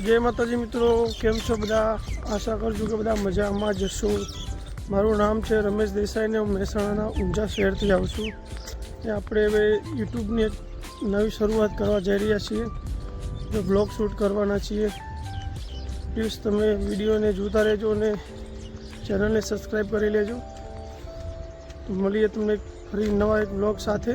जय माताजी मित्रों, केम छो बधा? आशा करूँ છું કે બધા મજામાં જ હશો। મારું નામ છે રમેશ દેસાઈ ને હું મહેસાણાના ઊંઝા શહેરથી આવું છું। એ આપણે હવે યુટ્યુબની એક નવી શરૂઆત કરવા જઈ રહ્યા છીએ, જો બ્લોગ શૂટ કરવાના છીએ। પ્લીઝ તમે વિડીયોને જોતા રહેજો અને ચેનલને સબસ્ક્રાઈબ કરી લેજો। તો મળીએ તમને ફરી નવા એક બ્લોગ સાથે।